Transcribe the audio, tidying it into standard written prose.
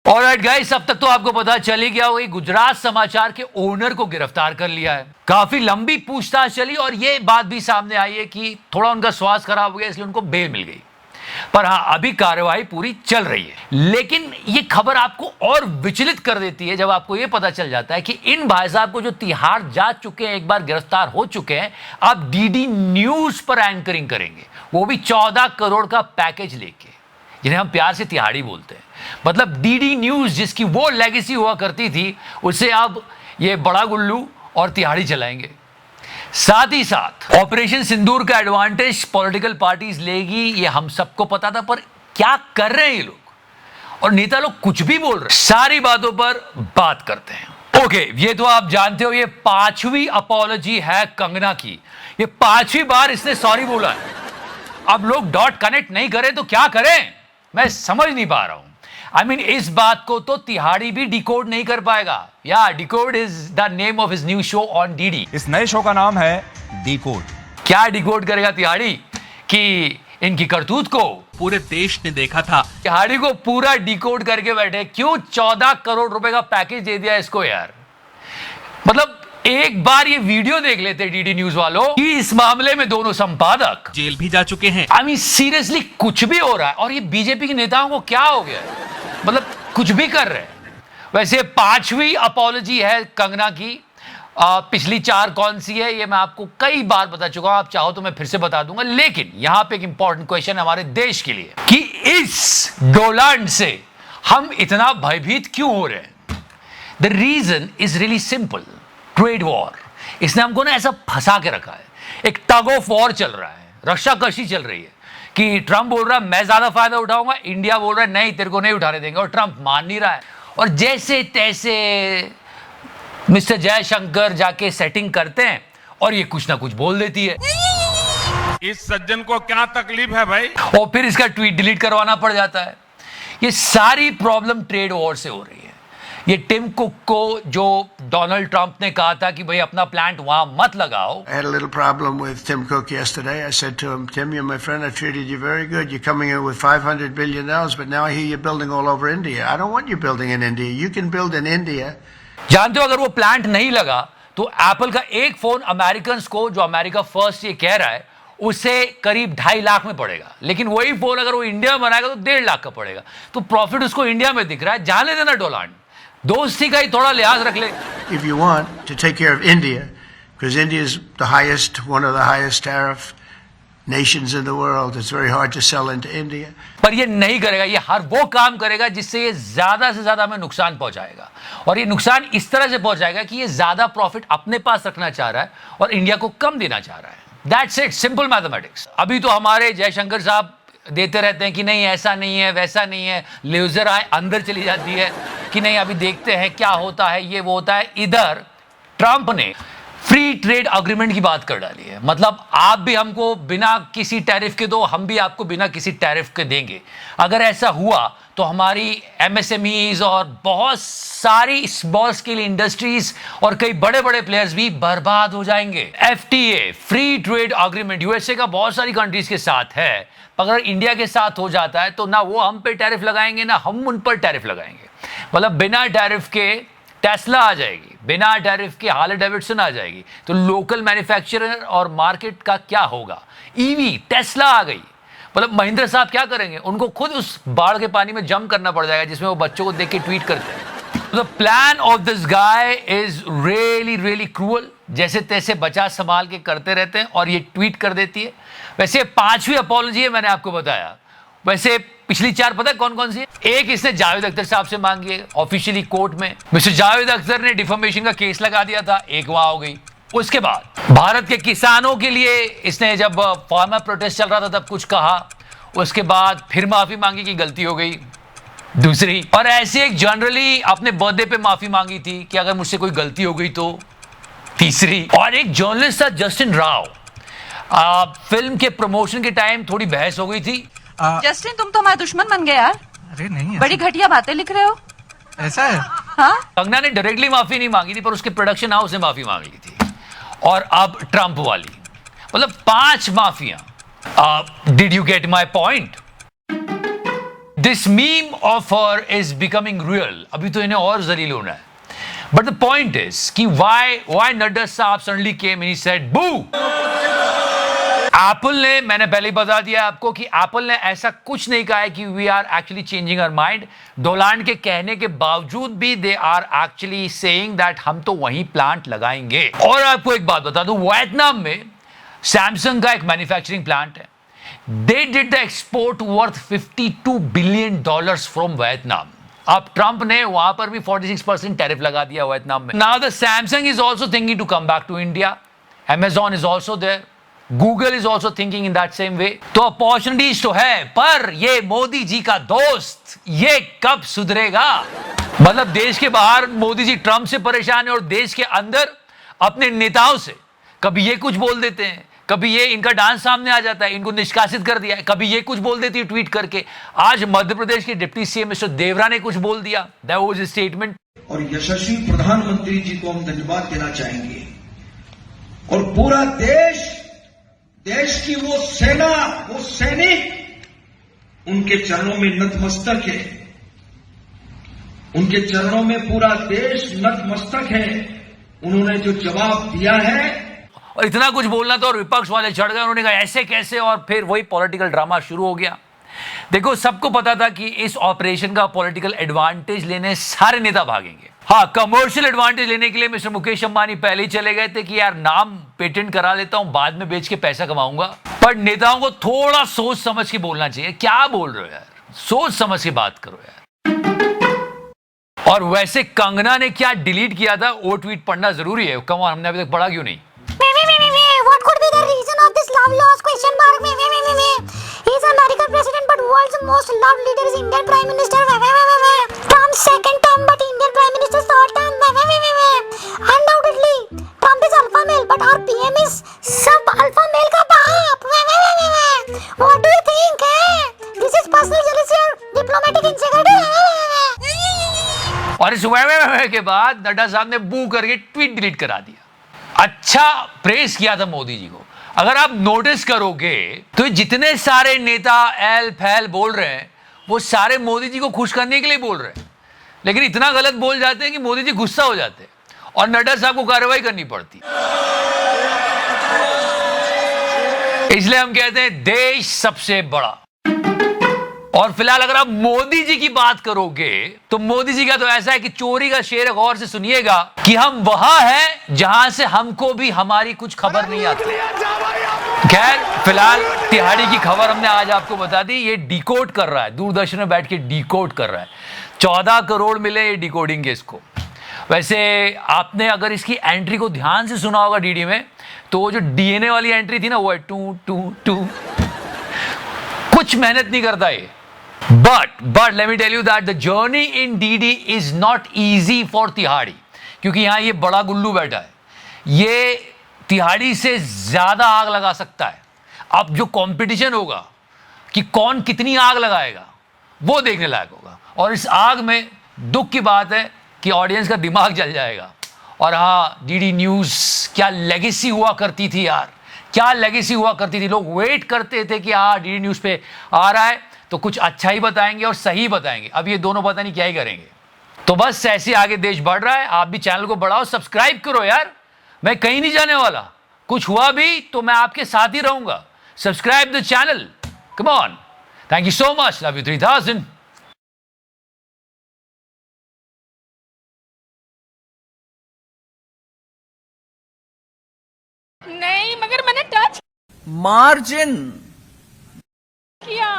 Alright guys, अब तक तो आपको पता चल ही गया होगा, गुजरात समाचार के ओनर को गिरफ्तार कर लिया है। काफी लंबी पूछताछ चली और ये बात भी सामने आई है कि थोड़ा उनका स्वास्थ्य खराब हो गया, इसलिए उनको बेल मिल गई। पर हाँ, अभी कार्रवाई पूरी चल रही है। लेकिन ये खबर आपको और विचलित कर देती है जब आपको ये पता चल जाता है कि इन भाई साहब को जो तिहाड़ जा चुके हैं, एक बार गिरफ्तार हो चुके हैं, अब डीडी न्यूज पर एंकरिंग करेंगे, वो भी 14 करोड़ का पैकेज लेके, जिन्हें हम प्यार से तिहाड़ी बोलते हैं। मतलब डीडी न्यूज जिसकी वो लेगेसी हुआ करती थी, उसे अब ये बड़ा गुल्लू और तिहाड़ी चलाएंगे। साथ ही साथ ऑपरेशन सिंदूर का एडवांटेज पॉलिटिकल पार्टीज लेगी, ये हम सबको पता था, पर क्या कर रहे हैं ये लोग, और नेता लोग कुछ भी बोल रहे हैं। सारी बातों पर बात करते हैं। ओके, ये तो आप जानते हो, ये 5वीं अपॉलॉजी है कंगना की। ये 5वीं बार इसने सॉरी बोला है। अब लोग डॉट कनेक्ट नहीं करें तो क्या करें, मैं समझ नहीं पा रहा हूं। I mean, इस बात को तो तिहाड़ी भी डिकोड नहीं कर पाएगा। या decode is the name of his new show on DD. इस नए शो का नाम है डिकोड। क्या डिकोड करेगा तिहाड़ी कि इनकी करतूत को पूरे देश ने देखा था। तिहाड़ी को पूरा डिकोड करके बैठे। क्यों 14 करोड़ रुपए का पैकेज दे दिया इसको यार। मतलब एक बार ये वीडियो देख लेते डीडी न्यूज वालों कि इस मामले में दोनों संपादक जेल भी जा चुके हैं। आई मीन सीरियसली कुछ भी हो रहा है, और ये बीजेपी के नेताओं को क्या हो गया है, मतलब कुछ भी कर रहे हैं। वैसे 5वीं अपॉलॉजी है कंगना की। पिछली 4 कौन सी है ये मैं आपको कई बार बता चुका हूं, आप चाहो तो मैं फिर से बता दूंगा। लेकिन यहां पे एक इंपॉर्टेंट क्वेश्चन हमारे देश के लिए कि इस डोलांड से हम इतना भयभीत क्यों हो रहे हैं। The reason is really simple, trade war. इसने हमको ना ऐसा फंसा के रखा है। एक टग ऑफ वॉर चल रहा है, रस्साकशी चल रही है कि ट्रंप बोल रहा है मैं ज्यादा फायदा उठाऊंगा, इंडिया बोल रहा है नहीं तेरे को नहीं उठाने देंगे, और ट्रंप मान नहीं रहा है। और जैसे तैसे मिस्टर जयशंकर जाके सेटिंग करते हैं और ये कुछ ना कुछ बोल देती है। इस सज्जन को क्या तकलीफ है भाई, और फिर इसका ट्वीट डिलीट करवाना पड़ जाता है। ये सारी प्रॉब्लम ट्रेड वॉर से हो रही है। ये टिम कुक को जो डोनाल्ड ट्रंप ने कहा था कि भाई अपना प्लांट वहां मत लगाओ। I had a little problem with Tim Cook yesterday. I said to him, Tim, you're my friend. I treated you very good. You're coming in with $500 billion, but now I hear you're building all over India. I don't want you building in India. You can build in India. जानते हो, अगर वो plant नहीं लगा तो Apple का एक phone American को, जो अमेरिका फर्स्ट ये कह रहा है, उसे करीब 2.5 लाख में पड़ेगा। लेकिन वही फोन अगर वो इंडिया में बनाएगा तो 1.5 लाख का पड़ेगा। तो प्रॉफिट उसको इंडिया में दिख रहा है। जाने देना डोलांड, दोस्ती का ही थोड़ा लिहाज रख ले। If you want to take care of India, because India is the highest, one of the highest tariff nations in the world, it's very hard to sell into India. पर ये नहीं करेगा। ये हर वो काम करेगा जिससे ये ज्यादा से ज्यादा हमें नुकसान पहुंचाएगा, और ये नुकसान इस तरह से पहुंचाएगा कि ये ज्यादा प्रॉफिट अपने पास रखना चाह रहा है और इंडिया को कम देना चाह रहा है। That's it, simple mathematics. अभी तो हमारे जयशंकर साहब देते रहते हैं कि नहीं ऐसा नहीं है, वैसा नहीं है, लेजर आए अंदर चली जाती है कि नहीं अभी देखते हैं क्या होता है, ये वो होता है। इधर ट्रंप ने फ्री ट्रेड अग्रीमेंट की बात कर डाली है। मतलब आप भी हमको बिना किसी टैरिफ के दो, हम भी आपको बिना किसी टैरिफ के देंगे। अगर ऐसा हुआ तो हमारी एमएसएमईज और बहुत सारी स्मॉल स्केल इंडस्ट्रीज और कई बड़े बड़े प्लेयर्स भी बर्बाद हो जाएंगे। FTA, free trade agreement, USA का बहुत सारी कंट्रीज के साथ है। अगर इंडिया के साथ हो जाता है तो ना वो हम पे टैरिफ लगाएंगे ना हम उन पर टैरिफ लगाएंगे। मतलब बिना टैरिफ के टेस्ला आ जाएगी, बिना टैरिफ के हार्ले डेविडसन आ जाएगी। तो लोकल मैन्युफैक्चरर और मार्केट का क्या होगा। ईवी टेस्ला आ गई, मतलब महेंद्र साहब क्या करेंगे, उनको खुद उस बाढ़ के पानी में जंप करना पड़ जाएगा जिसमें वो बच्चों को देख के ट्वीट करते हैं। The plan of this guy is really really cruel. जैसे तैसे बचा संभाल के करते रहते हैं और ये ट्वीट कर देती है। वैसे 5वीं अपॉलॉजी है, मैंने आपको बताया। वैसे पिछली 4 पता है कौन कौन सी है। एक इसने जावेद अख्तर साहब से मांगी है ऑफिशियली कोर्ट में। मिस्टर जावेद अख्तर ने डिफेमेशन का केस लगा दिया था, एक वहां हो गई। उसके बाद भारत के किसानों के लिए इसने, जब फार्मर प्रोटेस्ट चल रहा था तब कुछ कहा। उसके बाद फिर माफी मांगी कि गलती हो गई, दूसरी। और ऐसे एक जनरली अपने बर्थडे पे माफी मांगी थी कि अगर मुझसे कोई गलती हो गई तो, तीसरी। और एक जर्नलिस्ट था जस्टिन राव, फिल्म के प्रमोशन के टाइम थोड़ी बहस हो गई थी। जस्टिन, तुम तो हमारे दुश्मन बन गए यार। अरे नहीं, बड़ी घटिया बातें लिख रहे हो। ऐसा है। हाँ, कंगना ने डायरेक्टली माफी नहीं मांगी थी, पर उसके प्रोडक्शन हाउस ने माफी मांग ली थी। और अब ट्रंप वाली, मतलब 5 माफियां। Did you get my point? This meme of her is becoming real. अभी तो इन्हें और जलील होना है. बट द पॉइंट इज कि why नड्डा साहब suddenly came and he said boo. Apple ने, मैंने पहले ही बता दिया आपको कि एप्पल ने ऐसा कुछ नहीं कहा है कि we are actually changing our mind. Donald के कहने के बावजूद भी they are actually saying that हम तो वहीं प्लांट लगाएंगे. और आपको एक बात बता दूं, वियतनाम में सैमसंग का एक मैन्युफैक्चरिंग प्लांट है. They did the export worth $52 billion from Vietnam. अब ट्रंप ने वहां पर भी 46% टैरिफ लगा दिया वियतनाम में. Now the Samsung is also thinking to come back to India. Amazon is also there. Google is also thinking in that same way. तो opportunities तो है, पर ये मोदी जी का दोस्त ये कब सुधरेगा? मतलब देश के बाहर मोदी जी ट्रंप से परेशान है और देश के अंदर अपने नेताओं से कभी ये कुछ बोल देते हैं, कभी ये इनका डांस सामने आ जाता है, इनको निष्कासित कर दिया है, कभी ये कुछ बोल देती है ट्वीट करके. आज मध्य प्रदेश के डिप्टी सीएम मिस्टर देवरा ने कुछ बोल दिया. That was his statement. और यशस्वी प्रधानमंत्री जी को हम धन्यवाद देना चाहेंगे. और पूरा देश की वो सेना, वो सैनिक उनके चरणों में नतमस्तक है. उनके चरणों में पूरा देश नतमस्तक है. उन्होंने जो जवाब दिया है. और इतना कुछ बोलना था और विपक्ष वाले चढ़ गए. उन्होंने कहा ऐसे कैसे, और फिर वही पॉलिटिकल ड्रामा शुरू हो गया. देखो, सबको पता था कि इस ऑपरेशन का पॉलिटिकल एडवांटेज लेने सारे नेता भागेंगे. हाँ, कमर्शियल एडवांटेज लेने के लिए मिस्टर मुकेश अंबानी पहले ही चले गए थे कि यार नाम पेटेंट करा लेता हूं, बाद में बेच के पैसा कमाऊंगा. पर नेताओं को थोड़ा सोच समझ के बोलना चाहिए. क्या बोल रहे हो यार, सोच समझ के बात करो यार. और वैसे कंगना ने क्या डिलीट किया था वो ट्वीट पढ़ना जरूरी है. कम ऑन, हमने अभी तक पढ़ा क्यों नहीं? What could be the reason of this love loss? Question mark. He's American president, but world's most loved leader is Indian Prime Minister. Trump's second term, but Indian Prime Minister's third term. Undoubtedly, Trump is alpha male, but our PM is sub alpha male का बाप. What do you think? This is personal jealousy or diplomatic insecurity? और इस वे के बाद नड्डा साहब ने बू करके ट्वीट डिलीट करा दिया. अच्छा प्रेस किया था मोदी जी को. अगर आप नोटिस करोगे तो जितने सारे नेता एल फैल बोल रहे हैं वो सारे मोदी जी को खुश करने के लिए बोल रहे हैं, लेकिन इतना गलत बोल जाते हैं कि मोदी जी गुस्सा हो जाते हैं और नड्डा साहब को कार्रवाई करनी पड़ती. इसलिए हम कहते हैं देश सबसे बड़ा. और फिलहाल अगर आप मोदी जी की बात करोगे तो मोदी जी का तो ऐसा है कि चोरी का शेर गौर से सुनिएगा कि हम वहां हैं जहां से हमको भी हमारी कुछ खबर नहीं आती. खैर, फिलहाल तिहाड़ी की खबर हमने आज आपको बता दी. ये डिकोड कर रहा है, दूरदर्शन में बैठ के डिकोड कर रहा है. 14 करोड़ मिले ये डिकोडिंग के इसको. वैसे आपने अगर इसकी एंट्री को ध्यान से सुना होगा डीडी में, तो वो जो डीएनए वाली एंट्री थी ना, वो है 222. कुछ मेहनत नहीं करता ये. But let me tell you that the journey in DD is not easy for तिहाड़ी, क्योंकि यहां ये बड़ा गुल्लू बैठा है. ये तिहाड़ी से ज्यादा आग लगा सकता है. अब जो कंपटीशन होगा कि कौन कितनी आग लगाएगा वो देखने लायक होगा. और इस आग में दुख की बात है कि ऑडियंस का दिमाग जल जाएगा. और हाँ, डीडी न्यूज क्या लेगेसी हुआ करती थी यार, क्या लेगेसी हुआ करती थी. लोग वेट करते थे कि हाँ डीडी न्यूज पे आ रहा है तो कुछ अच्छा ही बताएंगे और सही बताएंगे. अब ये दोनों पता नहीं क्या ही करेंगे. तो बस ऐसे आगे देश बढ़ रहा है. आप भी चैनल को बढ़ाओ, सब्सक्राइब करो यार. मैं कहीं नहीं जाने वाला. कुछ हुआ भी तो मैं आपके साथ ही रहूंगा. Subscribe the channel. Come on. Thank you so much. Love you 3000. नहीं, मगर मैंने टच मार्जिन किया.